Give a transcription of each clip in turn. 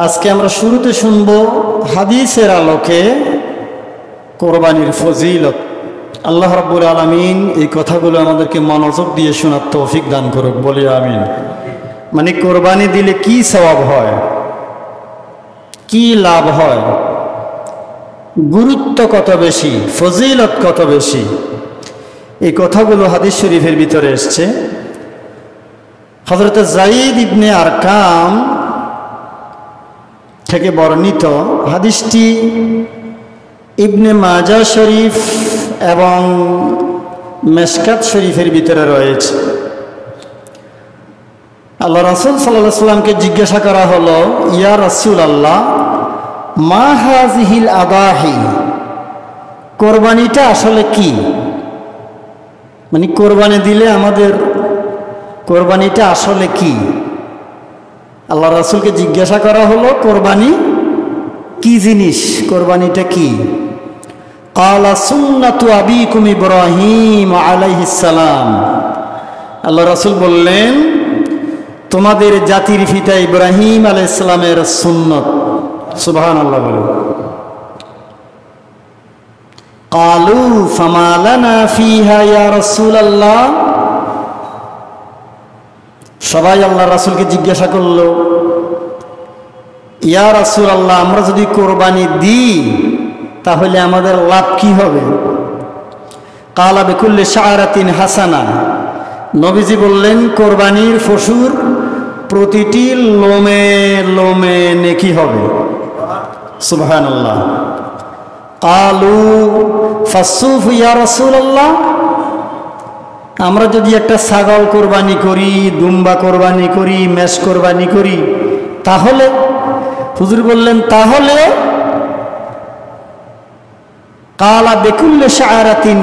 আজকে আমরা শুরুতে শুনব হাদিসের আলোকে কোরবানির ফজিলত। আল্লাহ রাব্বুল আলামিন এই কথাগুলো আমাদেরকে মনোযোগ দিয়ে শোনার তৌফিক দান করুক, বলি আমিন। মানে কোরবানি দিলে কি সওয়াব হয়, কি লাভ হয়, গুরুত্ব কত বেশি, ফজিলত কত বেশি, এই কথাগুলো হাদিস শরীফের ভিতরে এসছে। হযরত যায়েদ ইবনে আরকাম থেকে বর্ণিত হাদিসটি ইবনে মাজাহ শরীফ এবং মেশকাত শরীফের ভিতরে রয়েছে। আল্লাহ রাসূল সাল্লাল্লাহু আলাইহি ওয়াসাল্লামকে জিজ্ঞাসা করা হলো, ইয়া রাসূলুল্লাহ, মা হাযিহিল আদাহি, কোরবানিটা আসলে কি? মানে কোরবানি দিলে আমাদের কোরবানিটা আসলে কি? আল্লাহ রাসূলকে জিজ্ঞাসা করা হলো কোরবানি কি জিনিস, কোরবানিটা কি? ক্বালা সুন্নাতু আবিকুম ইব্রাহিম আলাইহিস সালাম, আল্লাহ রাসূল বললেন তোমাদের জাতির পিতা ইব্রাহিম আলাইহিস সালামের সুন্নত। সুবহানাল্লাহ বলে। ক্বালু ফামা লানা ফিহা ইয়া রাসূলুল্লাহ, সবাই আল্লাহ রাসূলকে জিজ্ঞাসা করলো, ইয়া রাসূলুল্লাহ, আমরা যদি কোরবানি দিই তাহলে আমাদের লাভ কি হবে? ক্বালা বিকুল্লি শাআরাতিন হাসানা, নবীজি বললেন কোরবানির পশুর প্রতিটি লোমে লোমে নেকি হবে। সুবহানাল্লাহ। ক্বালু ফাসসুফ ইয়া রাসূলুল্লাহ, আমরা যদি একটা ছাগল কোরবানি করি, দুম্বা কোরবানি করি, মেষ কোরবানি করি, তাহলে? হুজুর বললেন তাহলে? ক্বালা বিকুল্লি শাআরাতিন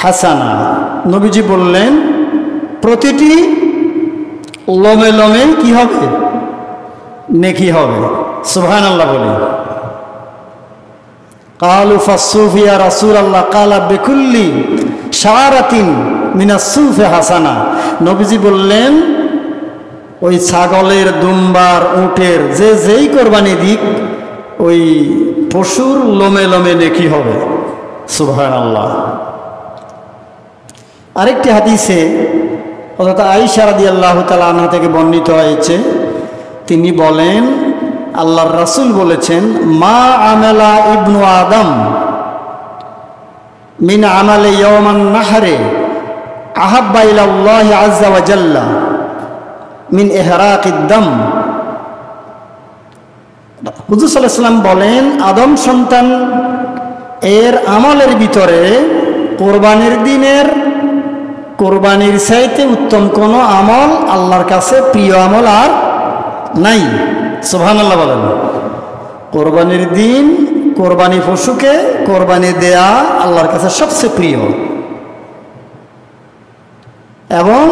হাসানা, নবীজি বললেন প্রতিটি লোমে লোমে কি হবে? নেকি হবে। সুবহানাল্লাহ বলি। ক্বালু ফাসসুফ ইয়া রাসূলুল্লাহ, ক্বালা বিকুল্লি শাআরাতিন মিনাস সুফি হাসানা, নবীজি বললেন ওই ছাগলের, দুম্বার, উটের যেই কোরবানি দিক ওই পশুর লোমে লোমে নেকি হবে। সুবহানাল্লাহ। আরেকটি হাদিসে হযরত আয়েশা রাদিয়াল্লাহু তাআলা আনহা থেকে বর্ণিত হয়েছে, তিনি বলেন আল্লাহর রাসূল বলেছেন, মা আমালা ইবনু আদম মিন আমালি ইয়াওমান নাহরে আহাব্বা ইলাল্লাহি আযজা ওয়া জাল্লা মিন ইহরাকিদ দাম। হুজুর সাল্লাল্লাহু আলাইহি ওয়াসাল্লাম বলেন আদম সন্তান এর আমলের ভিতরে কোরবানির দিনের কোরবানির চাইতে উত্তম কোনো আমল আল্লাহর কাছে প্রিয় আমল আর নাই। সুবহানাল্লাহ বলেন। কোরবানির দিন কোরবানি পশুকে কোরবানি দেয়া আল্লাহর কাছে সবচেয়ে প্রিয়, এবং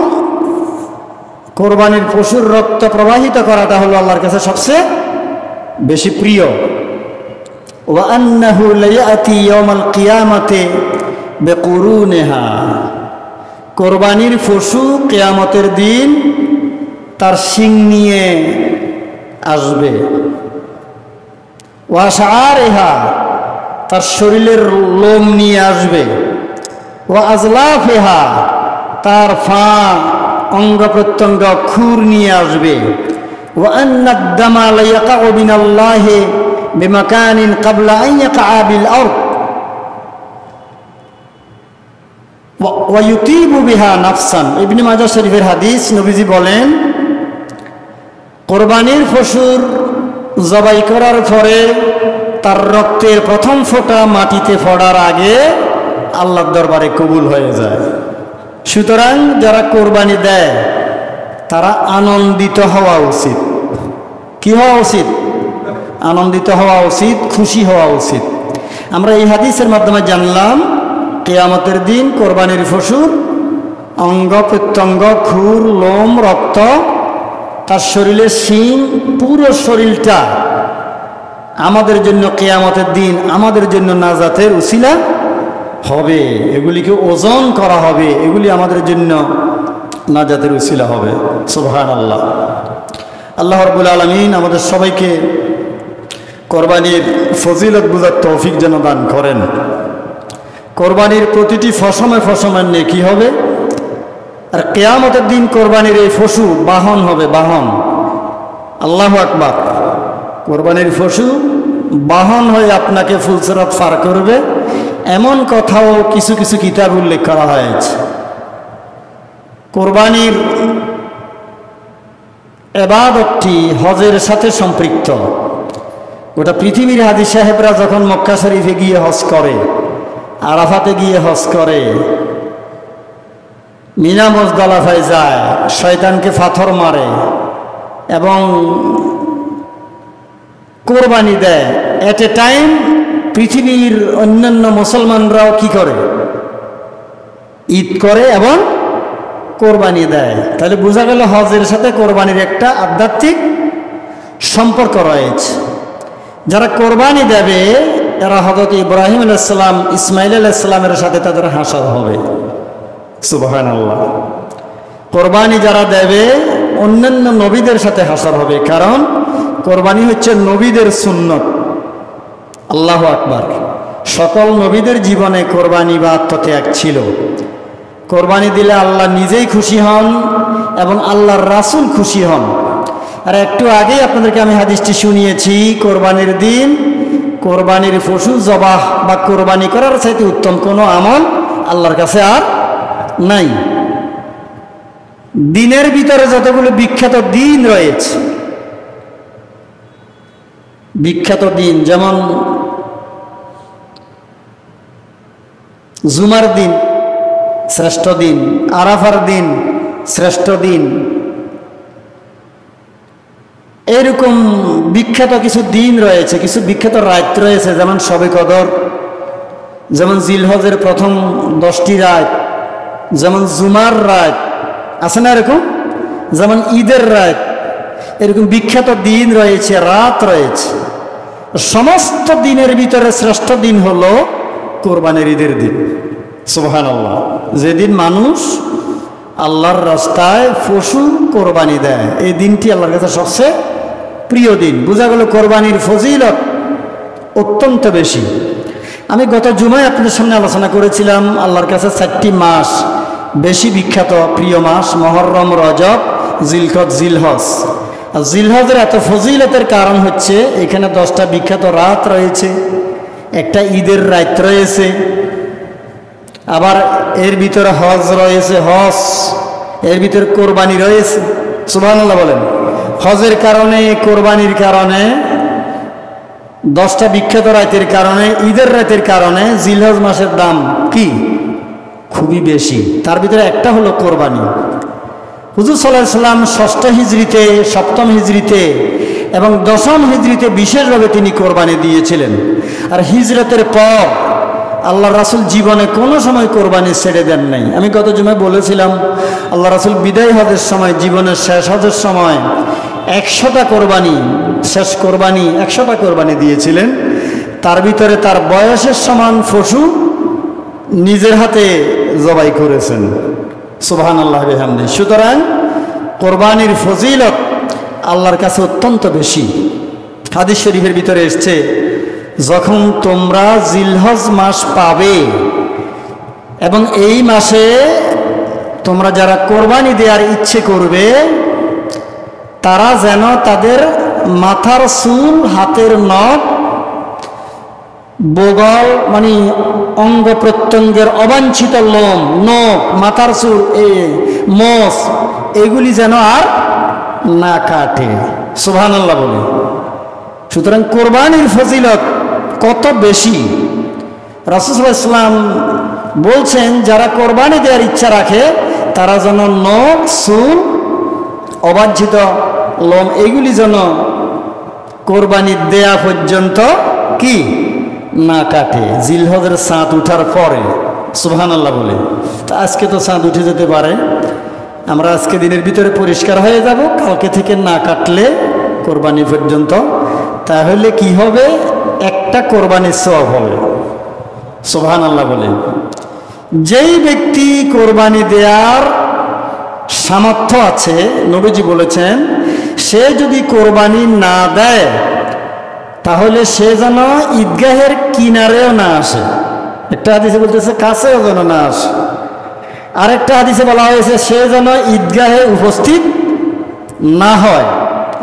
কোরবানির পশুর রক্ত প্রবাহিত করাটা হলো আল্লাহর কাছে সবচেয়ে বেশি প্রিয়। ওয়া আন্নাহু লায়াতি ইয়াউমাল কিয়ামাতি বিকুরুনিহা, কোরবানির পশু কিয়ামতের দিন তার শিং নিয়ে আসবে। ওয়া শাআরিহা, তার শরীরের লোম নিয়ে আসবে। ওয়া আজলাফিহা, তার ফা, অঙ্গ প্রত্যঙ্গ, খুর নিয়ে আসবে। ওয়া আন্নাদ দামা লা ইয়াকাউ মিনাল্লাহি বিমাকানিন ক্বাবলা আন ইয়াকা বিল আরদ ওয়া ইউতিবু বিহা নাফসান। ইবনে মাজাহ শরীফের হাদিস, নবীজি বলেন কোরবানির পশুর জবাই করার পরে তার রক্তের প্রথম ফোঁটা মাটিতে পড়ার আগে আল্লাহর দরবারে কবুল হয়ে যায়। সুতরাং যারা কোরবানি দেয় তারা আনন্দিত হওয়া উচিত। কি হওয়া উচিত? আনন্দিত হওয়া উচিত, খুশি হওয়া উচিত। আমরা এই হাদিসের মাধ্যমে জানলাম কিয়ামতের দিন কোরবানির পশুর অঙ্গ প্রত্যঙ্গ, খুর, লোম, রক্ত, তার শরীরের শিং, পুরো শরীরটা আমাদের জন্য কিয়ামতের দিন আমাদের জন্য নাজাতের উসিলা হবে। এগুলিকে ওজন করা হবে, এগুলি আমাদের জন্য নাজাতের উসিলা হবে। সুবহানাল্লাহ। আল্লাহ রাব্বুল আলামিন আমাদের সবাইকে কোরবানির ফজিলত বুঝার তৌফিক যেন দান করেন। কোরবানির প্রতিটি ফসমে ফসমে নেকি হবে, আর কিয়ামতের দিন কোরবানির এই পশু বাহন হবে, বাহন। আল্লাহু আকবার। কোরবানির পশু বাহন হয়ে আপনাকে ফুলসিরাত পার করবে, এমন কথাও কিছু কিছু কিতাব উল্লেখ করা হয়েছে। কোরবানির ইবাদতটি হজের সাথে সম্পৃক্ত। গোটা পৃথিবীর হাজী সাহেবরা যখন মক্কা শরীফে গিয়ে হজ করে, আরাফাতে গিয়ে হজ করে, মিনা মুজদালিফায় যায়, শয়তানকে পাথর মারে এবং কোরবানি দেয়, এট এ টাইম পৃথিবীর অন্যান্য মুসলমানরাও কি করে? ঈদ করে এবং কোরবানি দেয়। তাহলে বোঝা গেল হজের সাথে কোরবানির একটা আধ্যাত্মিক সম্পর্ক রয়েছে। যারা কোরবানি দেবে এরা হযরত ইব্রাহিম আলাইহিস সালাম, ইসমাইল আলাইহিস সালামের সাথে তাদের হাসর হবে। সুবহানাল্লাহ। কোরবানি যারা দেবে অন্যান্য নবীদের সাথে হাসর হবে, কারণ কোরবানি হচ্ছে নবীদের সুন্নত। আল্লাহু আকবার। সকল নবীদের জীবনে কোরবানি বা আত্মত্যাগ ছিল। কোরবানি দিলে আল্লাহ নিজেই খুশি হন এবং আল্লাহর রাসূল খুশি হন। আর একটু আগেই আপনাদেরকে আমি হাদিসটি শুনিয়েছি, কোরবানির দিন কোরবানির পশু জবাহ বা কোরবানি করার চাইতে উত্তম কোনো আমল আল্লাহর কাছে আর নাই। দিনের ভিতরে যতগুলো বিখ্যাত দিন রয়েছে, বিখ্যাত দিন যেমন জুমার দিন শ্রেষ্ঠ দিন, আরাফার দিন শ্রেষ্ঠ দিন, এরকম বিখ্যাত কিছু দিন রয়েছে, কিছু বিখ্যাত রাত রয়েছে, যেমন শবে কদর, যেমন জিলহজের প্রথম 10টি রাত, যেমন জুমার রাত আছে না এরকম, যেমন ঈদের রাত, এরকম বিখ্যাত দিন রয়েছে, রাত রয়েছে। সমস্ত দিনের ভিতরে শ্রেষ্ঠ দিন হলো কোরবানির ঈদের দিন। সুবহানাল্লাহ। যেদিন মানুষ আল্লাহর রাস্তায় পশু কোরবানি দেয়, এই দিনটি আল্লাহর কাছে সবচেয়ে প্রিয় দিন। বোঝা গেল কোরবানির ফজিলত অত্যন্ত বেশি। আমি গত জুমায় আপনাদের সামনে আলোচনা করেছিলাম আল্লাহর কাছে 4টি মাস বেশি বিখ্যাত, প্রিয় মাস, মুহররম, রজব, জিলকদ, জিলহজ। আর জিলহজের এত ফজিলতের কারণ হচ্ছে এখানে 10টা বিখ্যাত রাত রয়েছে, একটা ঈদের রাত রয়েছে, আবার এর ভিতরে হজ রয়েছে, হজ, এর ভিতরে কোরবানি রয়েছে। সুবহানাল্লাহ বলেন। হজের কারণে, কোরবানির কারণে, 10টা বিখ্যাত রাতের কারণে, ঈদের রাতের কারণে জিলহজ মাসের দাম কি খুবই বেশি। তার ভিতরে একটা হলো কোরবানি। হুজুর সাল্লাল্লাহু আলাইহি সাল্লাম 6ষ্ঠ হিজরিতে, 7ম হিজরিতে এবং 10ম হিজরিতে বিশেষভাবে তিনি কোরবানি দিয়েছিলেন। আর হিজরতের পর আল্লাহ রাসূল জীবনে কোনো সময় কোরবানি ছেড়ে দেন নাই। আমি গত জুমায় বলেছিলাম আল্লাহ রাসূল বিদায় হজের সময়, জীবনের শেষ হজের সময় 100টা কোরবানি, শেষ কোরবানি 100টা কোরবানি দিয়েছিলেন। তার ভিতরে তার বয়সের সমান পশু নিজের হাতে জবাই করেছেন। সুবহানাল্লাহ বিহামদিহি। সুতরাং কোরবানির ফজিলত আল্লাহর কাছে অত্যন্ত বেশি। হাদিস শরীফের ভিতরে এসেছে, যখন তোমরা জিলহজ মাস পাবে এবং এই মাসে তোমরা যারা কোরবানি দেওয়ার ইচ্ছে করবে তারা যেন তাদের মাথার চুল, হাতের নখ, বগল মানে অঙ্গ প্রত্যঙ্গের অবাঞ্ছিত লোম, নখ, মাথার চুল, মোষ, এগুলি যেন আর না কাটে। সুবহানাল্লাহ বলে। সুতরাং কোরবানির ফজিলত কত বেশি। রাসূল সাল্লাল্লাহু আলাইহি ওয়াসাল্লাম বলছেন যারা কোরবানি দেওয়ার ইচ্ছা রাখে তারা যেন নখ, চুল, অবাঞ্ছিত লোম এগুলি যেন কোরবানি দেয়া পর্যন্ত কি না কাটে, জিলহজের চাঁদ উঠার পরে। সুবহানাল্লাহ বলে। তা আজকে তো চাঁদ উঠে যেতে পারে, আমরা আজকে দিনের ভিতরে পরিষ্কার হয়ে যাব, কালকে থেকে না কাটলে কোরবানি পর্যন্ত, তাহলে কি হবে? একটা কোরবানির সওয়াব হবে। সুবহানাল্লাহ বলে। যেই ব্যক্তি কোরবানি দেওয়ার সামর্থ্য আছে, নবীজি বলেছেন, সে সে যদি কোরবানি না দেয় তাহলে সে যেন ঈদগাহের কিনারেও না আসে। একটা হাদিসে বলতেছে কাছেও যেন না আসে, আরেকটা হাদিসে বলা হয়েছে সে যেন ঈদগাহে উপস্থিত না হয়।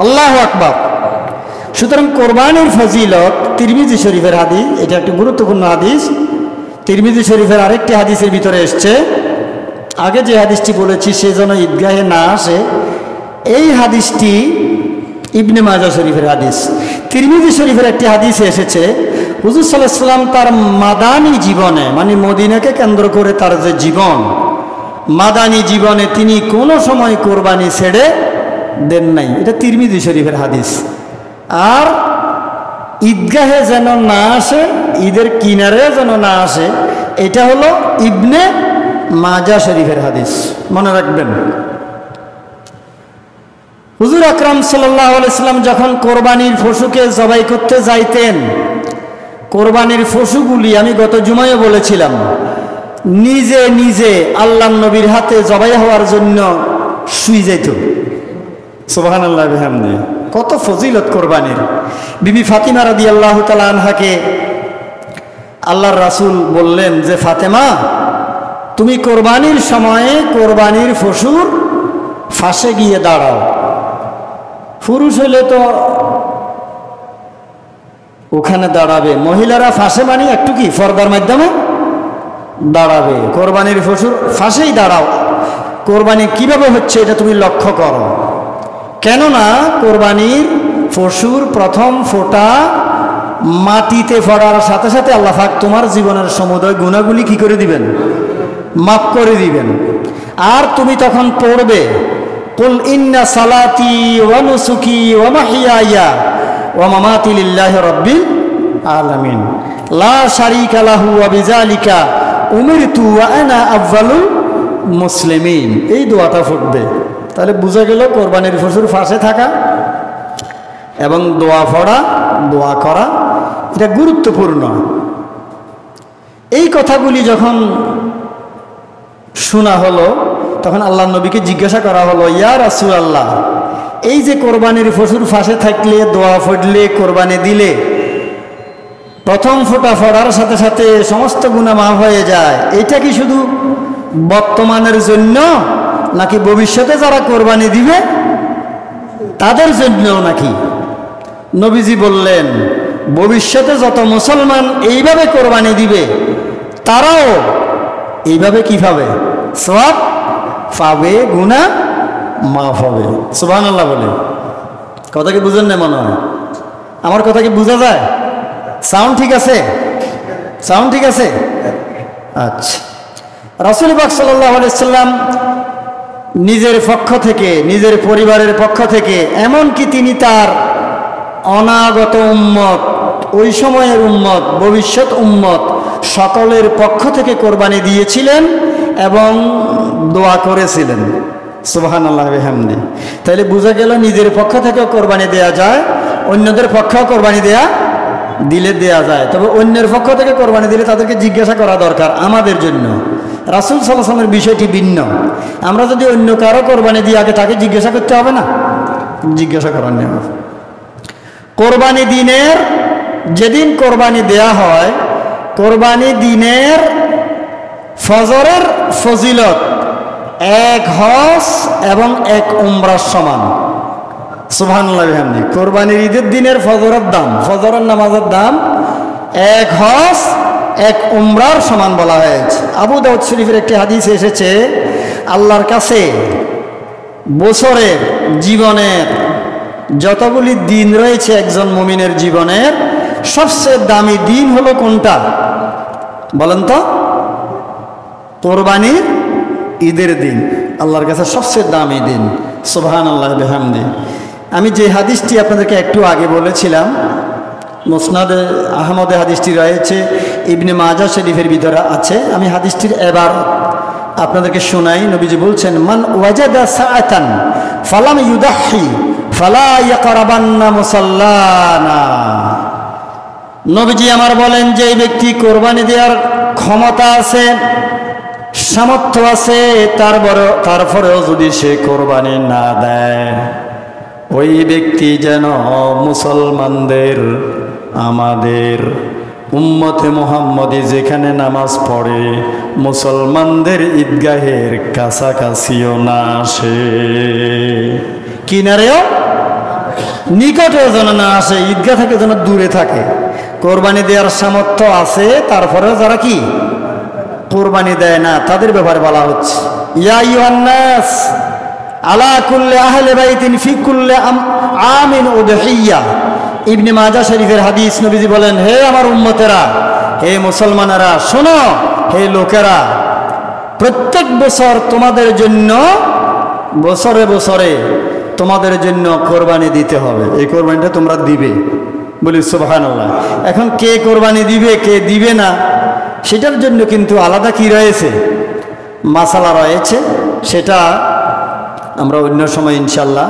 আল্লাহু আকবার। সুতরাং কোরবানির ফজিলত তিরমিজি শরীফের হাদিস, এটা একটা গুরুত্বপূর্ণ হাদিস। তিরমিজি শরীফের আরেকটি হাদিসের ভিতরে এসছে, আগে যে হাদিসটি বলেছি সে যেন ঈদগাহে না আসে, এই হাদিসটি ইবনে মাজাহ শরীফের হাদিস। তিরমিজি শরীফের একটি হাদিসে এসেছে হুজুর সাল্লাল্লাহু আলাইহি ওয়াসাল্লাম তার মাদানী জীবনে, মানে মদিনাকে কেন্দ্র করে তার যে জীবন, মাদানী জীবনে তিনি কোনো সময় কোরবানি ছেড়ে দেন নাই। এটা তিরমিজি শরীফের হাদিস। আর ঈদগাহে যেন না আসে, ঈদের কিনারে যেন না আসে, এটা হলো ইবনে মাজাহ শরীফের হাদিস, মনে রাখবেন। হুজুর আকরাম সাল্লাল্লাহু আলাইহি সাল্লাম যখন কোরবানির পশুকে জবাই করতে যাইতেন, কোরবানির পশুগুলি আমি গত জুমায় বলেছিলাম নিজে নিজে আল্লাহর নবীর হাতে জবাই হওয়ার জন্য শুয়ে যেত। সুবহানাল্লাহ বিহামদিহি। কত ফজিলত কোরবানির। বিবি ফাতিমা রাদিয়াল্লাহু তাআলা আনহাকে আল্লাহর রাসূল বললেন যে ফাতেমা, তুমি কোরবানির সময়ে কোরবানির পশুর ফাঁসে গিয়ে দাঁড়াও। পুরুষ হলে তো ওখানে দাঁড়াবে, মহিলারা ফাঁসে মানে একটু কি পর্দার মাধ্যমে দাঁড়াবে। কোরবানির পশুর ফাঁসেই দাঁড়াও। কোরবানি কিভাবে হচ্ছে এটা তুমি লক্ষ্য করো, কেননা কোরবানির পশুর প্রথম ফোঁটা মাটিতে পড়ার সাথে সাথে আল্লাহ পাক তোমার জীবনের সমুদয় গুনাহগুলি কি করে দিবেন, মাফ করে দিবেন। আর তুমি তখন পড়বে কুল ইন্না সালাতি ওয়া নুসুকি ওয়া মাহইয়ায়া ওয়া মামাতি লিল্লাহি রাব্বিল আলামিন লা শারীকা লাহু ওয়া বিযালিকা উমিরতু ওয়া আনা আউয়ালুল মুসলিমিন। এই দোয়াটা পড়বে। তাহলে বোঝা গেল কোরবানির পশুর পাশে থাকা এবং দোয়া পড়া, দোয়া করা এটা গুরুত্বপূর্ণ। এই কথাগুলি যখন শোনা হলো তখন আল্লাহ নবীকে জিজ্ঞাসা করা হলো, ইয়া রাসূলুল্লাহ, এই যে কোরবানির পশুর পাশে থাকলে, দোয়া পড়লে, কোরবানি দিলে প্রথম ফোঁটা পড়ার সাথে সাথে সমস্ত গুনাহ মাফ হয়ে যায়, এটা কি শুধু বর্তমানের জন্য নাকি ভবিষ্যতে যারা কোরবানি দিবে তাদের জন্যও নাকি? নবীজি বললেন, ভবিষ্যতে যত মুসলমান এইভাবে কোরবানি দিবে তারাও এইভাবে কি পাবে? সওয়াব পাবে, গুনাহ মাফ হবে। সুবহানাল্লাহ বলে। কথা কি বুঝেন না? মনে হয় আমার কথা কি বোঝা যায়? সাউন্ড ঠিক আছে? সাউন্ড ঠিক আছে? আচ্ছা। রাসূল পাক সাল্লাল্লাহু আলাইহি সাল্লাম নিজের পক্ষ থেকে, নিজের পরিবারের পক্ষ থেকে, এমনকি তিনি তার অনাগত উম্মত, ওই সময়ের উম্মত, ভবিষ্যৎ উম্মত সকলের পক্ষ থেকে কোরবানি দিয়েছিলেন এবং দোয়া করেছিলেন। সুবহানাল্লাহ বিহামদি। তাহলে বোঝা গেল নিজের পক্ষ থেকেও কোরবানি দেয়া যায়, অন্যদের পক্ষেও কোরবানি দিলে দেয়া যায়। তবে অন্যের পক্ষ থেকে কোরবানি দিলে তাদেরকে জিজ্ঞাসা করা দরকার আমাদের জন্য। রাসূল সাল্লাল্লাহু আলাইহি ওয়াসাল্লামের বিষয়টি ভিন্ন। আমরা যদি অন্য কারো কোরবানি দিয়ে আগে তাকে জিজ্ঞাসা করতে হবে না? জিজ্ঞাসা করার নেই। কোরবানি দিনের যেদিন কোরবানি দেয়া হয়, কোরবানি দিনের ফজরের ফজিলত এক হজ এবং এক উমরার সমান। সুবহানাল্লাহ বিহামদি। কোরবানির ঈদের দিনের ফজরের দাম, ফজরের নামাজের দাম এক হজ এক উমরার সমান বলা হয়েছে। আবু দাউদ শরীফের একটি হাদিসে এসেছে, আল্লাহর কাছে বছরের জীবনের যতগুলি দিন রয়েছে একজন মুমিনের জীবনের, সবচেয়ে দামি দিন হলো কোনটা বলেন তো? কোরবানির ঈদের দিন আল্লাহর কাছে সবচেয়ে দামি দিন। সুবহানাল্লাহ বিহামদি। আমি যে হাদিসটি আপনাদেরকে একটু আগে বলেছিলাম, মুসনাদে আহমদে হাদিসটি রয়েছে, ইবনে মাজাহ শরীফের ভিতরে আছে। আমি হাদিসটির এবার আপনাদেরকে শোনাই। নবীজি বলছেন, মান ওয়াজাদা সাআতান ফালাম ইউদাহি ফালা ইয়াকরাবান্না মুসাল্লানা। নবীজি আমার বলেন, যে ব্যক্তি কোরবানি দেওয়ার ক্ষমতা আছে, সামর্থ্য আছে, তারপরেও যদি সে কোরবানি না দেয়, ওই ব্যক্তি যেন মুসলমানদের, আমাদের উম্মতে মুহাম্মদী যেখানে নামাজ পড়ে মুসলমানদের ঈদগাহের কাছাকাছিও না আসে, কিনারেও নিকটেও যেন না আসে, ঈদগাহ থেকে যেন দূরে থাকে। কোরবানি দেওয়ার সামর্থ্য আছে, তারপরেও যারা কি কোরবানি দেয় না তাদের ব্যাপারে বলা হচ্ছে, ইয়া আইয়ুহান নাস আলা কুল্লি আহলি বাইতিন ফি কুল্লি আমিন উদহিয়া। ইবনে মাজাহ শরীফের হাদিস, নবীজি বলেন, হে আমার উম্মতেরা, হে মুসলমানেরা, শোনো, হে লোকেরা, প্রত্যেক বছর তোমাদের জন্য, বছরে বছরে তোমাদের জন্য কোরবানি দিতে হবে। এই কোরবানিটা তোমরা দিবে, বলি সুবহানাল্লাহ। এখন কে কোরবানি দিবে কে দিবে না সেটার জন্য কিন্তু আলাদা কি রয়েছে, মাসালা রয়েছে। সেটা আমরা অন্য সময় ইনশাল্লাহ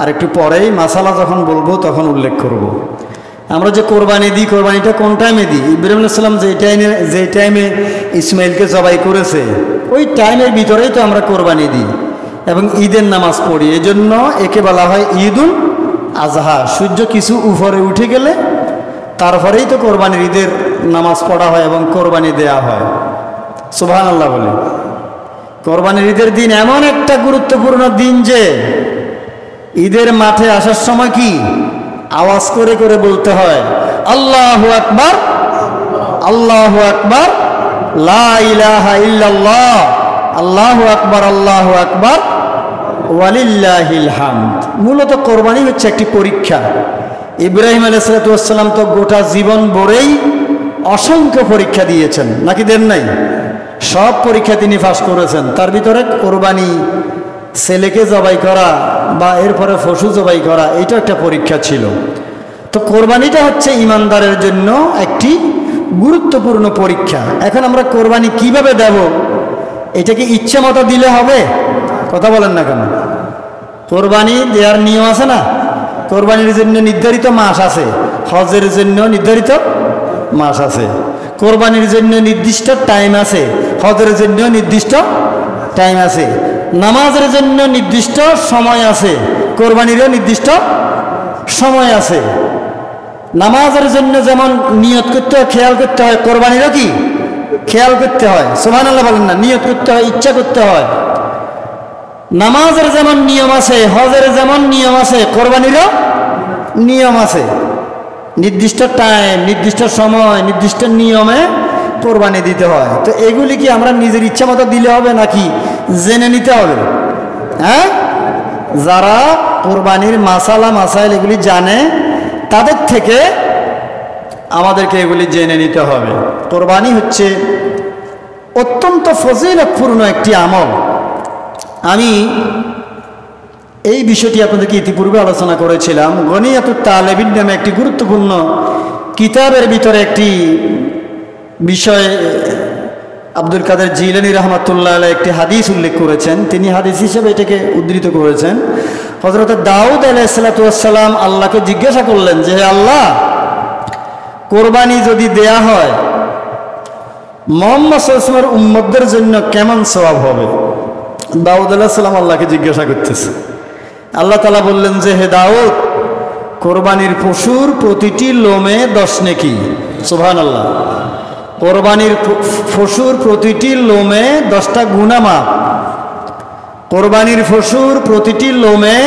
আর একটু পরেই মাসালা যখন বলবো তখন উল্লেখ করব। আমরা যে কোরবানি দিই, কোরবানিটা কোন টাইমে দিই? ইব্রাহিম আলাইহিস সালাম যে টাইমে ইসমাইলকে জবাই করেছে ওই টাইমের ভিতরেই তো আমরা কোরবানি দিই এবং ঈদের নামাজ পড়ি। এজন্য একে বলা হয় ঈদুল আজহা। সূর্য কিছু উপরে উঠে গেলে তারপরেই তো কোরবানির ঈদের নামাজ পড়া হয় এবং কোরবানি দেয়া হয়। সুবহানাল্লাহ বলে। কোরবানির ঈদের দিন এমন একটা গুরুত্বপূর্ণ দিন যে ঈদের মাঠে আসার সময় কি আওয়াজ করে করে বলতে হয়, আল্লাহু আকবার, আল্লাহু আকবার, লা ইলাহা ইল্লাল্লাহ, আল্লাহু আকবার, আল্লাহু আকবার, ওয়ালিল্লাহিল হামদ। মূলত কোরবানি হচ্ছে একটি পরীক্ষা। ইব্রাহিম আলাইহিস সালাম তো গোটা জীবন ভরেই অসংখ্য পরীক্ষা দিয়েছেন, নাকি দেন নাই? সব পরীক্ষা তিনি পাস করেছেন। তার ভিতরে কোরবানি, ছেলেকে জবাই করা বা এরপরে পশু জবাই করা, এইটা একটা পরীক্ষা ছিল। তো কোরবানিটা হচ্ছে ইমানদারের জন্য একটি গুরুত্বপূর্ণ পরীক্ষা। এখন আমরা কোরবানি কিভাবে দেব? এটা কি ইচ্ছে মতো দিলে হবে? কথা বলেন না কেন? কোরবানি দেওয়ার নিয়ম আছে না? কোরবানির জন্য নির্ধারিত মাস আছে, হজের জন্য নির্ধারিত মাস আছে, কোরবানির জন্য নির্দিষ্ট টাইম আছে, হজের জন্য নির্দিষ্ট টাইম আছে, নামাজের জন্য নির্দিষ্ট সময় আছে, কোরবানিরও নির্দিষ্ট সময় আছে। নামাজের জন্য যেমন নিয়ত করতে হয়, খেয়াল করতে হয়, কোরবানিরও কি খেয়াল করতে হয়। সুবহানাল্লাহ বলেন না? নিয়ত করতে হয়, ইচ্ছা করতে হয়। নামাজের যেমন নিয়ম আছে, হজের যেমন নিয়ম আছে, কোরবানিরও নিয়ম আছে। নির্দিষ্ট টাইম, নির্দিষ্ট সময়, নির্দিষ্ট নিয়মে কোরবানি দিতে হয়। তো এগুলি কি আমরা নিজের ইচ্ছা মতো দিলে হবে নাকি জেনে নিতে হবে? হ্যাঁ, যারা কোরবানির মাসালা মাসাইল এগুলি জানে তাদের থেকে আমাদেরকে এগুলি জেনে নিতে হবে। কোরবানি হচ্ছে অত্যন্ত ফজিলতপূর্ণ একটি আমল। আমি এই বিষয়টি আপনাদেরকে ইতিপূর্বে আলোচনা করেছিলাম। গনিয়াতুত তালেবিন নামে একটি গুরুত্বপূর্ণ কিতাবের ভিতরে একটি বিষয় আব্দুল কাদের জিলানী রহমাতুল্লাহ আলাইহি একটি হাদিস উল্লেখ করেছেন। তিনি হাদিস হিসেবে এটাকে উদ্ধৃত করেছেন। হযরত দাউদ আলাইহিস সালাম আল্লাহকে জিজ্ঞাসা করলেন যে, হে আল্লাহ, কোরবানি যদি দেয়া হয় মুহাম্মদ সাল্লাল্লাহু আলাইহি ওয়াসাল্লামের উম্মতদের জন্য কেমন সওয়াব হবে? দাউদ আলাইহিস সালাম আল্লাহকে জিজ্ঞাসা করতেছে। আল্লাহ তাআলা বললেন যে, হে দাউদ, কোরবানির পশুর প্রতিটি লোমে 10 নেকি। সুবহানাল্লাহ। কোরবানির পশুর প্রতিটি লোমে 10টা গুনাহ মাফ। কোরবানির পশুর প্রতিটি লোমে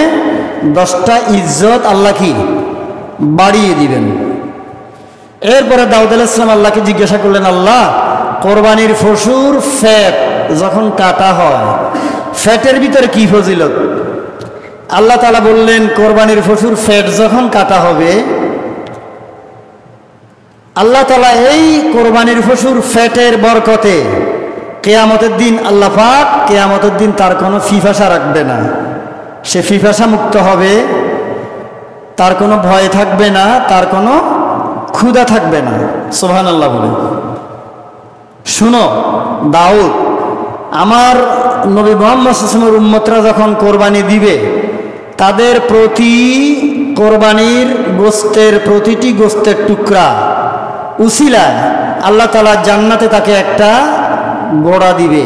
10টা ইজ্জত আল্লাহ কি বাড়িয়ে দিবেন। এরপরে দাউদ আলাইহিস সালাম আল্লাহকে জিজ্ঞাসা করলেন, আল্লাহ, কোরবানির পশুর ফ্যাট যখন কাটা হয়, ফ্যাটের ভিতরে কি ফজিলত? আল্লাহ তাআলা বললেন, কোরবানির পশুর ফ্যাট যখন কাটা হবে, আল্লাহ তাআলা এই কোরবানির পশুর ফ্যাটের বরকতে কিয়ামতের দিন আল্লাহ পাক কিয়ামতের দিন তার কোনো ফিফাসা রাখবে না। সে ফিফাসা মুক্ত হবে, তার কোনো ভয় থাকবে না, তার কোনো ক্ষুধা থাকবে না। সুবহানাল্লাহ বলে। শুনো দাউদ, আমার নবী মুহাম্মদ সাল্লাল্লাহু আলাইহি ওয়াসাল্লামের উম্মতরা যখন কোরবানি দিবে, তাদের প্রতি কোরবানির গোশতের প্রতিটি গোশতের টুকরা উসিলায় আল্লাহ তাআলা জান্নাতে তাকে একটা ঘোড়া দিবে,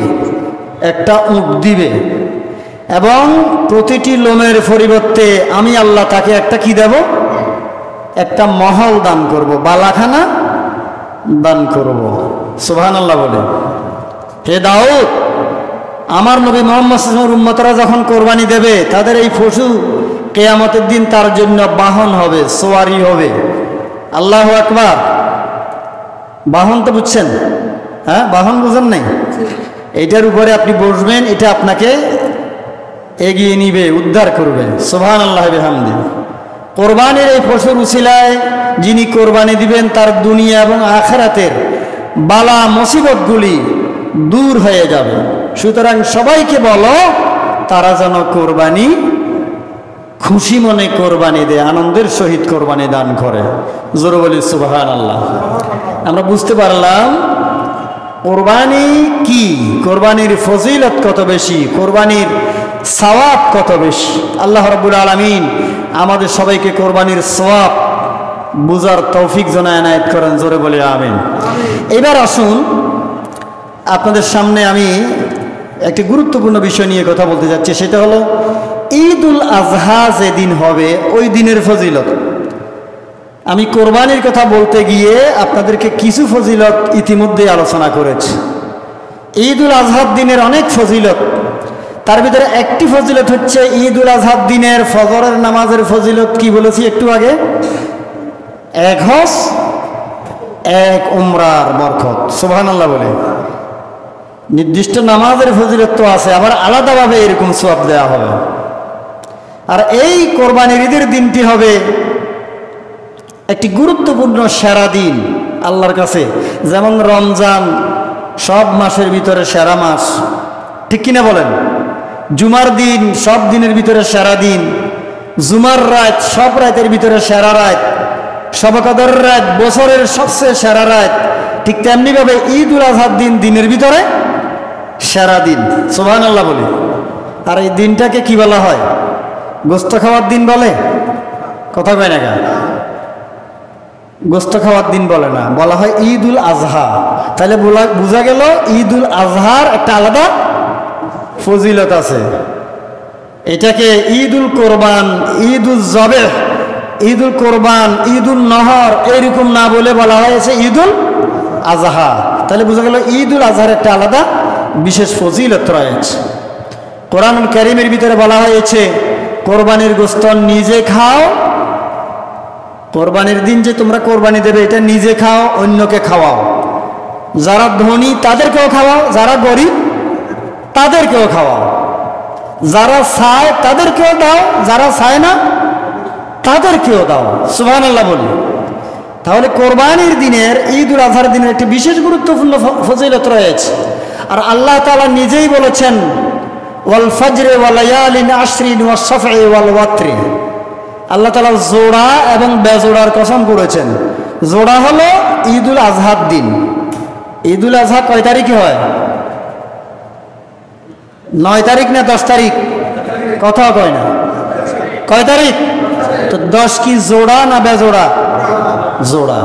একটা উট দিবে। এবং প্রতিটি লোমের পরিবর্তে আমি আল্লাহ তাকে একটা কি দেব, একটা মহল দান করব, বালাখানা দান করব। সুবহানাল্লাহ বলে। হে দাউদ, আমার নবী মুহাম্মদ সাল্লাল্লাহু আলাইহি ওয়াসাল্লামের উম্মতরা যখন কোরবানি দেবে তাদের এই পশু কিয়ামতের দিন তার জন্য বাহন হবে, সওয়ারি হবে। আল্লাহু আকবার। বাহন তো বুঝছেন? হ্যাঁ, বাহন বুঝেন নাই? এটার উপরে আপনি বসবেন, এটা আপনাকে এগিয়ে নিবে, উদ্ধার করবে। সুবহানাল্লাহি ওয়া বিহামদিহি। কোরবানির এই পশুর উসিলায় যিনি কোরবানি দিবেন তার দুনিয়া এবং আখিরাতের বালা মুসিবতগুলি দূর হয়ে যাবে। সুতরাং সবাইকে বলো তারা যেন কোরবানি খুশি মনে কোরবানি দেয়, আনন্দের সহিত কোরবানি দান করে। জোরে বলি সুবহানাল্লাহ। আমরা বুঝতে পারলাম কোরবানি কি, কোরবানির ফজিলত কত বেশি, কোরবানির সওয়াব কত বেশি। আল্লাহ রাব্বুল আলামিন আমাদের সবাইকে কোরবানির সওয়াব বুঝার তৌফিক যেন এনায়েত করেন। জোরে বলি আমিন। এবার আসুন, আপনাদের সামনে আমি একটি গুরুত্বপূর্ণ বিষয় নিয়ে কথা বলতে যাচ্ছি। সেটা হলো ঈদুল আজহা যেদিন হবে ওই দিনের ফজিলত। আমি কোরবানির কথা বলতে গিয়ে আপনাদেরকে কিছু ফজিলত ইতিমধ্যে আলোচনা করেছি। ঈদুল আজহার দিনের অনেক ফজিলত, তার ভিতরে একটি ফজিলত হচ্ছে ঈদুল আজহার দিনের ফজরের নামাজের ফজিলত। কি বলেছি একটু আগে? এক হজ এক উমরার বরকত। সুবহানাল্লাহ বলে। নির্দিষ্ট নামাজের ফজিলত তো আছে, আবার আলাদাভাবে এরকম সওয়াব দেওয়া হবে। আর এই কোরবানির ঈদের দিনটি হবে একটি গুরুত্বপূর্ণ সেরা দিন আল্লাহর কাছে। যেমন রমজান সব মাসের ভিতরে সেরা মাস, ঠিক কিনা বলেন? জুমার দিন সব দিনের ভিতরে সেরা দিন, জুমার রাত সব রাতের ভিতরে সেরা রাত, শবে কদর রাত বছরের সবচেয়ে সেরা রাত। ঠিক তেমনিভাবে ঈদুল আজহার দিন দিনের ভিতরে সেরা দিন। সুবহানাল্লাহ বলি। আর এই দিনটাকে কি বলা হয়? গোস্ত খাওয়ার দিন বলে? কথা কয় না কেন? গোস্ত খাওয়ার দিন বলে না, বলা হয় ঈদুল আজহা। তাহলে বোঝা গেল ঈদুল আজহার একটা আলাদা ফজিলত আছে। এটাকে ঈদুল কোরবান, ঈদুল জবেহ, ঈদুল কোরবান, ঈদুল নহর এইরকম না বলে বলা হয়েছে ঈদুল আজহা। তাহলে বোঝা গেল ঈদুল আজহার একটা আলাদা বিশেষ ফজিলত রয়েছে। কোরআনুল কারীমের ভিতরে বলা হয়েছে কোরবানির গোস্ত নিজে খাও, কোরবানির দিন যে তোমরা কোরবানি দেবে এটা নিজে খাও, অন্যকে খাওয়াও। যারা ধনী তাদেরকেও খাওয়াও, যারা গরিব তাদেরকেও খাওয়াও, যারা চায় তাদেরকেও দাও, যারা চায় না তাদেরকেও দাও। সুবহানাল্লাহ বলি। তাহলে কোরবানির দিনের, ঈদুল আজহার দিনের একটি বিশেষ গুরুত্বপূর্ণ ফজিলত রয়েছে। আর আল্লাহ তাআলা নিজেই বলেছেন ওয়াল ফাজরে ওয়া লায়ালিন আশরিন ওয়াস শাফঈ ওয়াল ওয়াতরি। আল্লাহ তাআলা জোড়া এবং বেজোড়ার কসম করেছেন। জোড়া হলো ঈদুল আজহার দিন। ঈদুল আজহা কয় তারিখে হয়? 9 তারিখ না 10 তারিখ? কথা কয় না। কয় তারিখ? তো 10 কি জোড়া না বেজোড়া? জোড়া।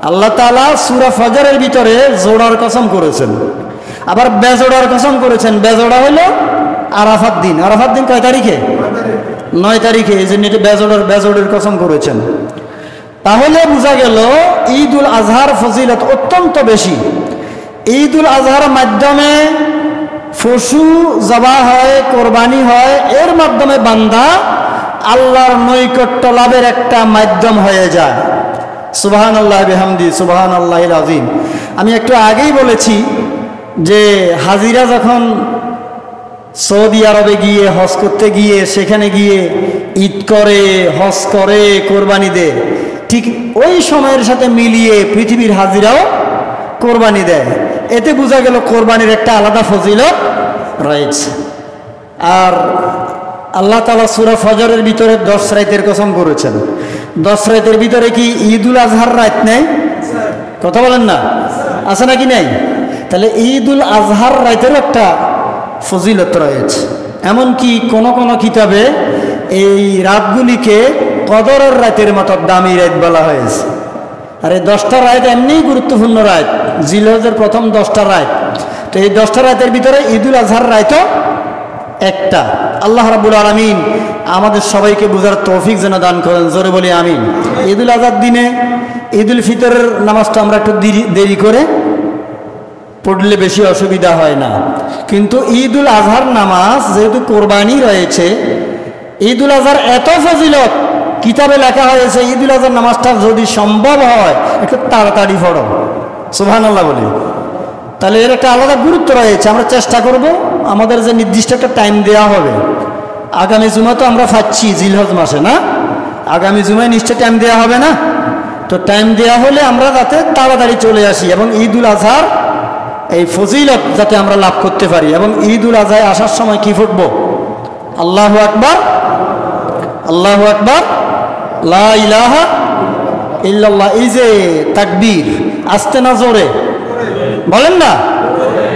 আল্লাহ তাআলা সূরা ফজরের ভিতরে জোড়ার কসম করেছেন, আবার বেজোড়ার কসম করেছেন। বেজোড়া হলো আরাফাত দিন। আরাফাত দিন কয় তারিখে? 9 তারিখে। এই জন্য এটা বেজোড়ের কসম করেছেন। তাহলে বোঝা গেল ঈদুল আজহার ফজিলত অত্যন্ত বেশি। ঈদুল আজহার মাধ্যমে পশু জবা হয়, কোরবানি হয়, এর মাধ্যমে বান্দা আল্লাহর নৈকট্য লাভের একটা মাধ্যম হয়ে যায়। সুবহানাল্লাহ বিহামদি, সুবহানাল্লাহিল আযীম। আমি একটু আগেই বলেছি যে হাজিরা যখন সৌদি আরবে গিয়ে হজ করতে গিয়ে সেখানে গিয়ে ঈদ করে, হজ করে, কোরবানি দেয়, ঠিক ওই সময়ের সাথে মিলিয়ে পৃথিবীর হাজিরাও কোরবানি দেয়। এতে বোঝা গেল কোরবানির একটা আলাদা ফজিলত রয়েছে। আর আল্লাহ তাআলা সূরা ফজরের ভিতরে 10 রাতের কসম করেছেন। 10 রাতের ভিতরে কি ঈদুল আজহার রাত নেই? কথা বলেন না, আছে নাকি নেই? তাহলে ঈদুল আজহার রাতের একটা ফজিলত রয়েছে। এমনকি কোন কোন কিতাবে এই রাতগুলিকে কদরের রাতের মতো দামি রাত বলা হয়েছে। আর এই 10টা রাত এমনিই গুরুত্বপূর্ণ রাত, জিলহজের প্রথম 10টা রাত। তো এই 10টা রাতের ভিতরে ঈদুল আজহার রাতও একটা। আল্লাহ রাব্বুল আলামিন আমাদের সবাইকে বুঝার তৌফিক যেন দান করেন, জোরে বলি আমিন। ঈদুল আজহার দিনে ঈদুল ফিতরের নামাজটা আমরা একটু দেরি করে পড়লে বেশি অসুবিধা হয় না, কিন্তু ঈদুল আজহার নামাজ যেহেতু কোরবানি রয়েছে, ঈদুল আজহার এত ফজিলত কিতাবে লেখা হয়েছে, ঈদুল আজহার নামাজটা যদি সম্ভব হয় একটু তাড়াতাড়ি পড়ো, সুবহানাল্লাহ বলি, তাহলে এর একটা আলাদা গুরুত্ব রয়েছে। আমরা চেষ্টা করব আমাদের যে নির্দিষ্ট একটা টাইম দেওয়া হবে, আগামী জুমা তো আমরা পাচ্ছি জিলহজ মাসে না, আগামী জুমায় নিশ্চয় টাইম দেওয়া হবে না, তো টাইম দেওয়া হলে আমরা যাতে তাড়াতাড়ি চলে আসি এবং ঈদুল আজহার এই ফজিলত যাতে আমরা লাভ করতে পারি। এবং ঈদুল আজহায় আসার সময় কি ফুটব? আল্লাহু আকবার, আল্লাহু আকবার, লা ইলাহা ইল্লাল্লাহ, এই যে তাকবীর, আসতে না জোরে বলেন না?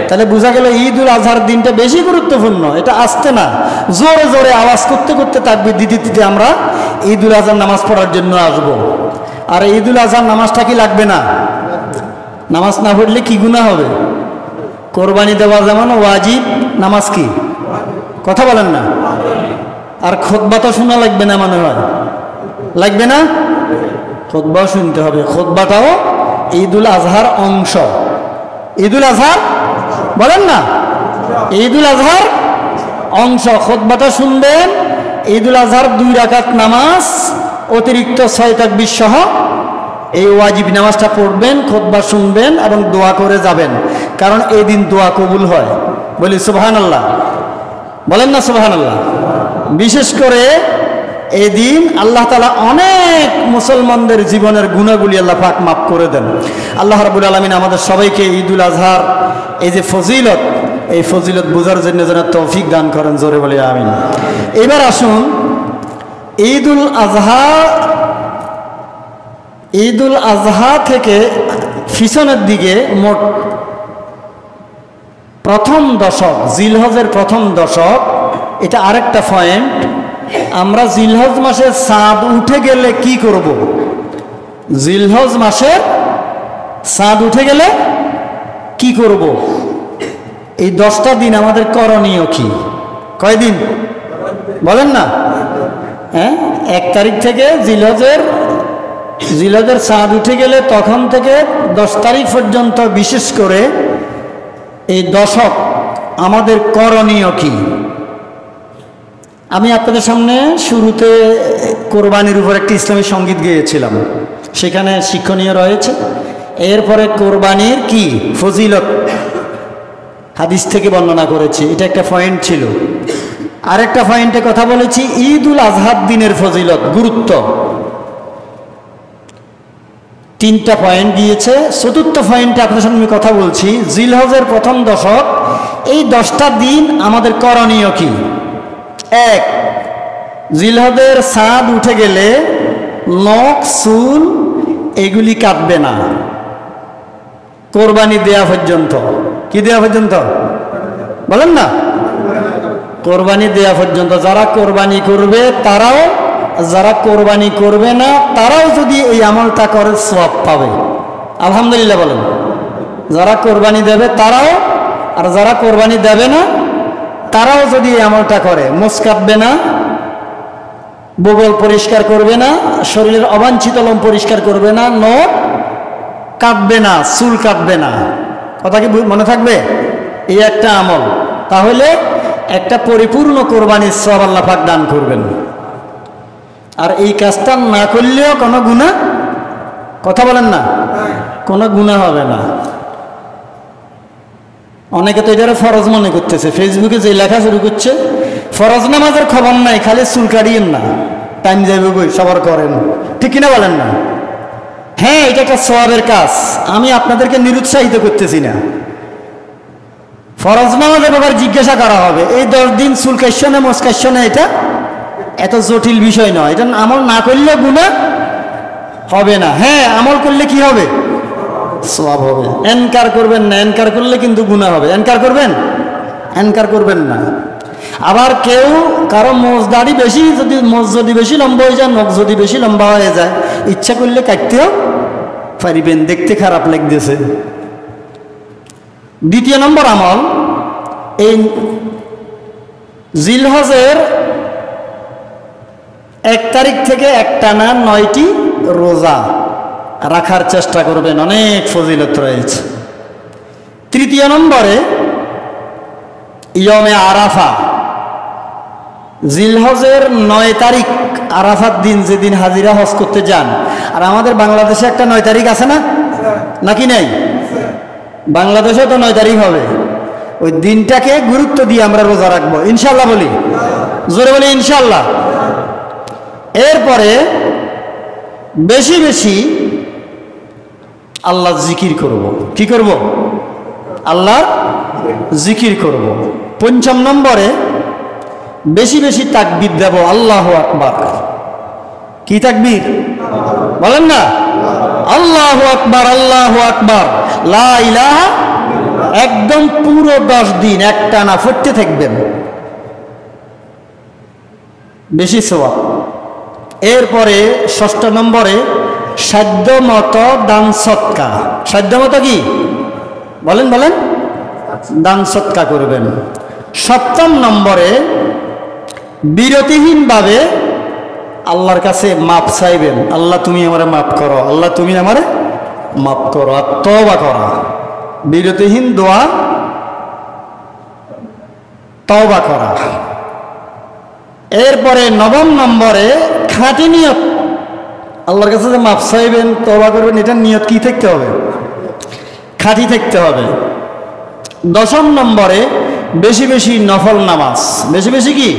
তাহলে বোঝা গেল ঈদুল আজহার দিনটা বেশি গুরুত্বপূর্ণ। এটা আসতে না, জোরে জোরে আওয়াজ করতে করতে তাকবীর দিতে দিতে আমরা ঈদুল আজহার নামাজ পড়ার জন্য আসব। আর ঈদুল আজহার নামাজটা কি লাগবে না? নামাজ না পড়লে কি গুনাহ হবে? কোরবানি দেওয়া যেমন ওয়াজিব, নামাজ কি? কথা বলেন না। আর খুতবা তো শোনা লাগবে না মনে হয়, লাগবে না? খুতবাও শুনতে হবে, খুতবাটাও ঈদুল আজহার অংশ। ঈদুল আজহার বলেন না, ঈদুল আজহার অংশ। খুতবাটা শুনবেন, ঈদুল আজহার 2 রাকাত নামাজ অতিরিক্ত 6 তাকবীর সহ এই ওয়াজিব নামাজটা পড়বেন, খুতবা শুনবেন এবং দোয়া করে যাবেন, কারণ এই দিন দোয়া কবুল হয়। বলি সুবহানাল্লাহ, বলেন না সুবহানাল্লাহ। বিশেষ করে এই দিন আল্লাহ তাআলা অনেক মুসলমানদের জীবনের গুনাহগুলি আল্লাহ পাক মাফ করে দেন। আল্লাহ রাব্বুল আলামিন আমাদের সবাইকে ঈদুল আজহার এই যে ফজিলত, এই ফজিলত বোঝার জন্য যেন তৌফিক দান করেন, জোরে বলি আমিন। এবার আসুন ঈদুল আজহা, ঈদুল আজহা থেকে পিছনের দিকে মোট প্রথম দশক, জিলহজের প্রথম দশক, এটা আরেকটা পয়েন্ট। আমরা জিলহজ মাসে চাঁদ উঠে গেলে কি করব? জিলহজ মাসে চাঁদ উঠে গেলে কি করব? এই 10টা দিন আমাদের করণীয় কি? কয়দিন বলেন না? হ্যাঁ, 1 তারিখ থেকে জিলহজের চাঁদ উঠে গেলে তখন থেকে 10 তারিখ পর্যন্ত বিশেষ করে এই দশক আমাদের করণীয় কি? আমি আপনাদের সামনে শুরুতে কোরবানির উপর একটি ইসলামী সঙ্গীত গেয়েছিলাম, সেখানে শিক্ষণীয় রয়েছে। এরপরে কোরবানির কি ফজিলত হাদিস থেকে বর্ণনা করেছি, এটা একটা পয়েন্ট ছিল। আরেকটা পয়েন্টে কথা বলেছি ঈদুল আজহার দিনের ফজিলত, গুরুত্ব। 3টা পয়েন্ট দিয়েছে। 4র্থ পয়েন্টে আপনাদের সামনে আমি কথা বলছি জিলহজের প্রথম দশক, এই 10টা দিন আমাদের করণীয় কি? 1, জিলহজের চাঁদ উঠে গেলে নখ চুল এগুলি কাটবে না কোরবানি দেয়া পর্যন্ত। কি দেয়া পর্যন্ত বলেন না? কোরবানি দেয়া পর্যন্ত। যারা কোরবানি করবে তারাও, যারা কোরবানি করবে না তারাও যদি এই আমলটা করে সওয়াব পাবে। আলহামদুলিল্লাহ বলেন। যারা কোরবানি দেবে তারাও, আর যারা কোরবানি দেবে না তারাও যদি এই আমলটা করে, মুছ কাটবে না, বগল পরিষ্কার করবে না, শরীরের অবাঞ্ছিত লোম পরিষ্কার করবে না, নখ কাটবে না, চুল কাটবে না। কথা কি মনে থাকবে? এই একটা আমল, তাহলে একটা পরিপূর্ণ কোরবানির সওয়াব আল্লাহ পাক দান করবেন। আর এই কাজটা না করলেও কোনো গুনাহ, কথা বলেন না, কোনো গুনাহ হবে না। অনেকে তো এটারে ফরজ মনে করতেছে, ফেসবুকে যে লেখা শুরু করছে ফরজ নামাজের খবর নাই, খালি চুল কাটিয়েন না, টাইম যাইবে বই সবার করেন, ঠিক কিনা বলেন না? হ্যাঁ, এটা একটা সওয়াবের কাজ, আমি আপনাদেরকে নিরুৎসাহিত করতেছি না। ফরজ নামাজের ব্যাপারে জিজ্ঞাসা করা হবে, এই 10 দিন চুল কাটছে না মোছ কাটছে না, এটা এত জটিল বিষয় নয়। এটা আমল না করলে গুনাহ হবে না। হ্যাঁ, আমল করলে কি হবে? সওয়াব হবে। এনকার করবেন না, এনকার করলে কিন্তু গুনাহ হবে। এনকার করবেন? এনকার করবেন না। আবার কেউ কারো মোজ দাড়ি বেশি, যদি মোজ যদি বেশি লম্বা হয়ে যায়, নখ যদি বেশি লম্বা হয়ে যায়, ইচ্ছা করলে কাটতেও পারিবেন, দেখতে খারাপ লাগতেছে। 2 নম্বর আমল, এই জিলহজের 1 তারিখ থেকে একটানা 9টি রোজা রাখার চেষ্টা করবেন, অনেক ফজিলত রয়েছে। তৃতীয় নম্বরে ইয়মে আরাফা, জিলহজের 9 তারিখ আরাফার দিন, যেদিন হাজিরা হজ করতে যান। আর আমাদের বাংলাদেশে একটা 9 তারিখ আছে না, নাকি নেই? বাংলাদেশে তো 9 তারিখ হবে। ওই দিনটাকে গুরুত্ব দিয়ে আমরা রোজা রাখবো ইনশাল্লাহ, বলি জোরে বলি ইনশাল্লাহ। এরপরে বেশি বেশি আল্লাহ জিকির করব। কি করব? আল্লাহ জিকির করব। 5 নম্বরে বেশি বেশি তাকবীর দেব, আল্লাহু আকবার। কি তাকবীর বলেন না? আল্লাহু আকবার, আল্লাহু আকবার, লা ইলাহা, একদম পুরো 10 দিন একটানা পড়তে থাকবেন, বেশি সওয়াব। এরপরে 6 নম্বরে সাধ্য মতো দান সৎকা। সাধ্য মতো কি বলেন বলেন? দান সৎকা করবেন। 7 নম্বরে বিরতিহীনভাবে আল্লাহর কাছে মাপ চাইবেন, আল্লাহ তুমি আমারে মাফ করো, আল্লাহ তুমি আমারে মাফ করো, আর তওবা করা, বিরতিহীন দোয়া, তওবা করা। এরপরে 9 নম্বরে খাঁটি নিয়ত, আল্লাহর কাছে যে মাফ চাইবেন, তওবা করবেন, এটার নিয়ত কি থাকতে হবে? খাঁটি থাকতে হবে। 10 নম্বরে বেশি বেশি নফল নামাজ, বেশি বেশি কি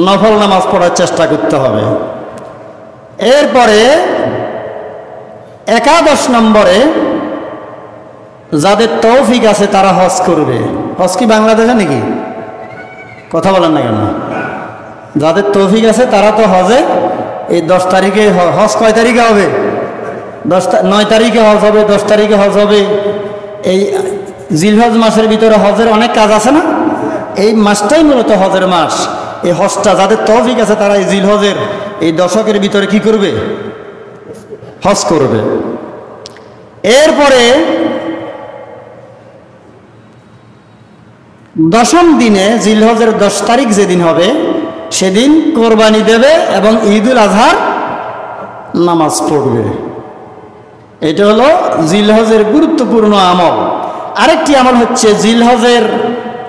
নফল নামাজ পড়ার চেষ্টা করতে হবে। এরপরে 11 নম্বরে যাদের তৌফিক আছে তারা হজ করবে। হজ কি বাংলাদেশে নাকি? কথা বলেন না কেন? যাদের তৌফিক আছে তারা তো হজে, এই 10 তারিখে হজ। কয় তারিখে হবে? 9 তারিখে হজ হবে, 10 তারিখে হজ হবে। এই জিলহজ মাসের ভিতরে হজের অনেক কাজ আছে না? এই মাসটাই মূলত হজের মাস। এই হজটা যাদের তৌফিক আছে তারা এই জিলহজের এই দশকের ভিতরে কি করবে? হজ করবে। এরপরে 10ম দিনে, জিলহজের 10 তারিখ যেদিন হবে, সেদিন কোরবানি দেবে এবং ঈদুল আজহার নামাজ পড়বে। এটা হলো জিলহজের গুরুত্বপূর্ণ আমল। আরেকটি আমল হচ্ছে জিলহজের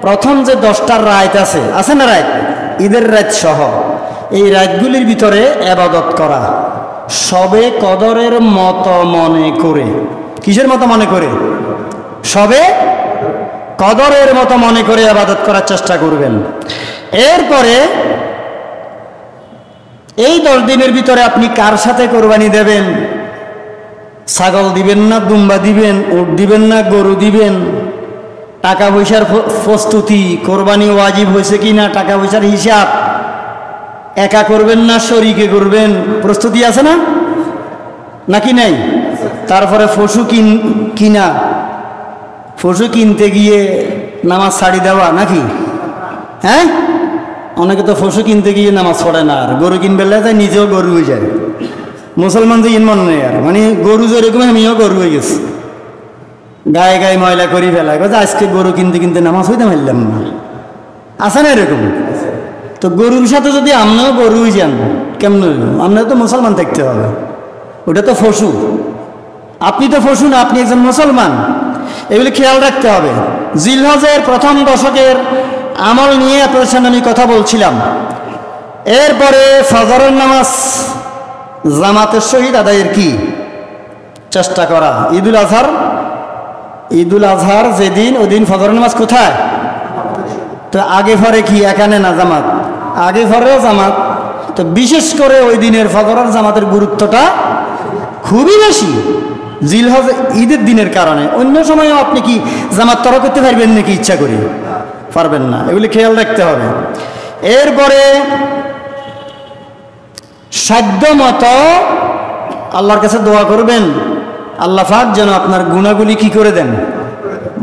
প্রথম যে 10টা রাত আছে না, রাত, ঈদের রাত সহ, এই রাতগুলির ভিতরে ইবাদত করা, সবে কদরের মতো মনে করে। কিসের মতো মনে করে? সবে কদরের মতো মনে করে ইবাদত করার চেষ্টা করবেন। এরপরে এই 10 দিনের ভিতরে আপনি কার সাথে কোরবানি দেবেন? ছাগল দিবেন না দুম্বা দিবেন, উট দিবেন না গরু দিবেন? টাকা পয়সার প্রস্তুতি, কোরবানি ওয়াজিব হয়েছে কি না, টাকা পয়সার হিসাব, একা করবেন না শরীকে করবেন, প্রস্তুতি আছে না, নাকি নাই? তারপরে পশু কিনা, পশু কিনতে গিয়ে নামাজ ছাড়ি দেওয়া নাকি? হ্যাঁ, অনেকে তো পশু কিনতে গিয়ে নামাজ পড়ে না, আর গরু কিনবে যায় নিজেও গরু হয়ে যায়। মুসলমান তো ইন মনে নেই, আর মানে গরু যেরকম আমিও গরু হয়ে গেছি, গায়ে গায়ে ময়লা করি ফেলা, আজকে গরু কিনতে কিনতে নামাজ হইতে পারলাম না, আছে না এরকম? তো গরুর সাথে যদি আপনিও গরু হয়ে যান কেমন হইল? আপনার তো মুসলমান থাকতে হবে, ওটা তো পশু, আপনি তো পশু না, আপনি একজন মুসলমান। এগুলি খেয়াল রাখতে হবে। জিলহজের প্রথম দশকের আমল নিয়ে আপনাদের সামনে আমি কথা বলছিলাম। এরপরে ফজরের নামাজ জামাতের সহিত আদায়ের কি চেষ্টা করা। ঈদুল আজহার যেদিন, ওই দিন ফজরের নামাজ কোথায়? তো আগে পরে কি এখানে না জামাত? আগে পরেও জামাত। তো বিশেষ করে ওই দিনের ফজরের জামাতের গুরুত্বটা খুবই বেশি জিলহজ ঈদের দিনের কারণে। অন্য সময়ও আপনি কি জামাত তরা করতে পারবেন নাকি? ইচ্ছা করি পারবেন না, এগুলি খেয়াল রাখতে হবে। এরপরে সাধ্য মতো আল্লাহর কাছে দোয়া করবেন, আল্লাহ পাক যেন আপনার গুনাহগুলি কি করে দেন?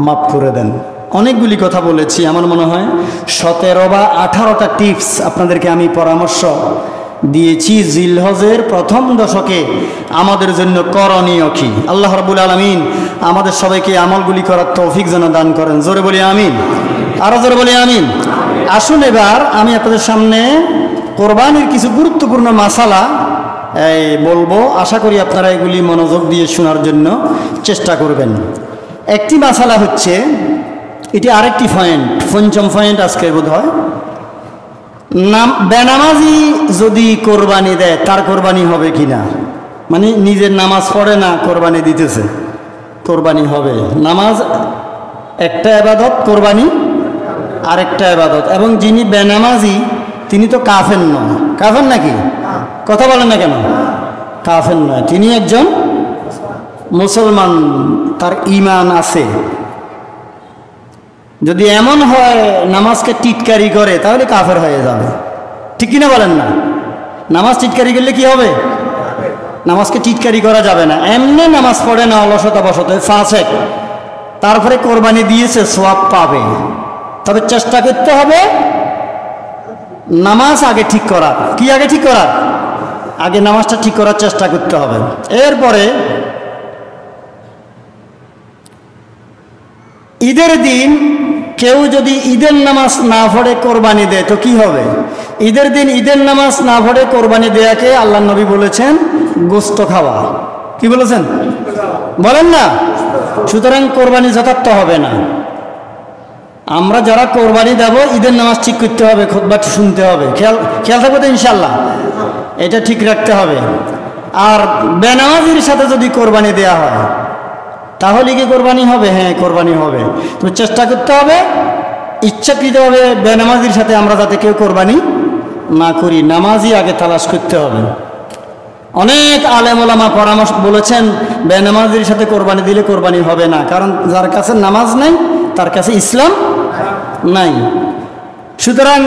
মাফ করে দেন। অনেকগুলি কথা বলেছি, আমার মনে হয় 17 বা 18টা টিপস আপনাদেরকে আমি পরামর্শ দিয়েছি জিলহজের প্রথম দশকে আমাদের জন্য করণীয় কি। আল্লাহ রাব্বুল আলামিন আমাদের সবাইকে আমলগুলি করার তৌফিক যেন দান করেন। জোরে বলি আমিন, আরো জোরে বলি আমিন। আসুন এবার আমি আপনাদের সামনে কোরবানির কিছু গুরুত্বপূর্ণ মাসালা বলবো। আশা করি আপনারা এগুলি মনোযোগ দিয়ে শোনার জন্য চেষ্টা করবেন। একটি মাসালা হচ্ছে, এটি আরেকটি পয়েন্ট, পঞ্চম পয়েন্ট আজকে বোধ হয়, বেনামাজি যদি কোরবানি দেয় তার কোরবানি হবে কি না, মানে নিজের নামাজ পড়ে না কোরবানি দিতেছে, কোরবানি হবে। নামাজ একটা ইবাদত, কোরবানি আরেকটা ইবাদত। এবং যিনি বেনামাজি তিনি তো কাফের নয়, কাফের নাকি? কথা বলেন না কেন? কাফের নয়, তিনি একজন মুসলমান, তার ঈমান আছে। যদি এমন হয় নামাজকে টিটকারি করে তাহলে কাফের হয়ে যাবে, ঠিক কিনা বলেন না? নামাজ টিটকারি করলে কি হবে? নামাজকে টিটকারি করা যাবে না। এমনি নামাজ পড়ে না, অলসতা বসত, ফাসেক, তারপরে কোরবানি দিয়েছে, সওয়াব পাবে। তবে চেষ্টা করতে হবে নামাজ আগে ঠিক করার। কি আগে ঠিক করার? আগে নামাজটা ঠিক করার চেষ্টা করতে হবে। এরপরে ঈদের দিন কেউ যদি ঈদের নামাজ না পড়ে কোরবানি দেয় তো কি হবে? ঈদের দিন ঈদের নামাজ না পড়ে কোরবানি দেয়াকে আল্লাহ নবী বলেছেন গোশত খাওয়া। কি বলেছেন? বলেন না। সুতরাং কোরবানি যথার্থ হবে না। আমরা যারা কোরবানি দেব ঈদের নামাজ ঠিক করতে হবে, খুতবা শুনতে হবে, খেয়াল থাকবে তো ইনশাল্লাহ, এটা ঠিক রাখতে হবে। আর বেনামাজির সাথে যদি কোরবানি দেয়া হয় তাহলে কি কোরবানি হবে? হ্যাঁ, কোরবানি হবে। তুমি চেষ্টা করতে হবে ইচ্ছাকৃতভাবে বেনামাজির সাথে আমরা যাতে কেউ কোরবানি না করি, নামাজই আগে তালাশ করতে হবে। অনেক আলেম ওলামা পরামর্শ বলেছেন বেনামাজির সাথে কোরবানি দিলে কোরবানি হবে না, কারণ যার কাছে নামাজ নাই তার কাছে ইসলাম নাই। সুতরাং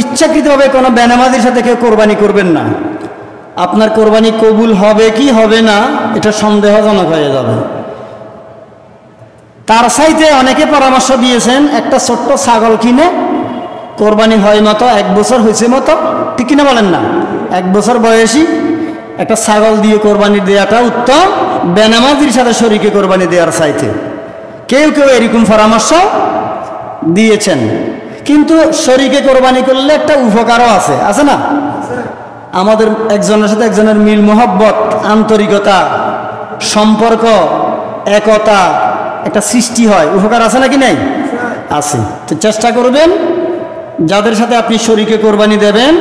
ইচ্ছাকৃতভাবে কোনো বেনামাজির সাথে কেউ কোরবানি করবেন না। আপনার কোরবানি কবুল হবে কি হবে না এটা সন্দেহজনক হয়ে যাবে। তার চাইতে অনেকে পরামর্শ দিয়েছেন একটা ছোট্ট ছাগল কিনে কোরবানি হয় মতো, 1 বছর হয়েছে মতো, ঠিক কিনা বলেন না? 1 বছর বয়সী একটা ছাগল দিয়ে কোরবানি দেওয়াটা উত্তম বেনামাজির সাথে শরীকে কোরবানি দেওয়ার চাইতে। কেউ কেউ এরকম পরামর্শ দিয়েছেন। কিন্তু শরীকে কোরবানি করলে একটা উপকারও আছে, আছে না? আমাদের একজনের সাথে একজনের মিল মোহব্বত, আন্তরিকতা, সম্পর্ক, একতা একটা সৃষ্টি হয়, উপকার আছে নাকি নাই? আছে। তো চেষ্টা করবেন যাদের সাথে আপনি শরীকে কোরবানি দেবেন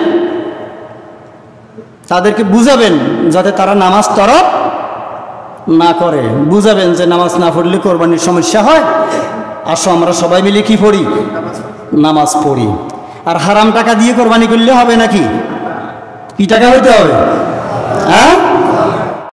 তাদেরকে বুঝাবেন যাতে তারা নামাজ তরক না করে। বুঝাবেন যে নামাজ না পড়লে কোরবানির সমস্যা হয়, আসো আমরা সবাই মিলে কি পড়ি? নামাজ পড়ি। আর হারাম টাকা দিয়ে কোরবানি করলে হবে নাকি? কি টাকা হইতে হবে?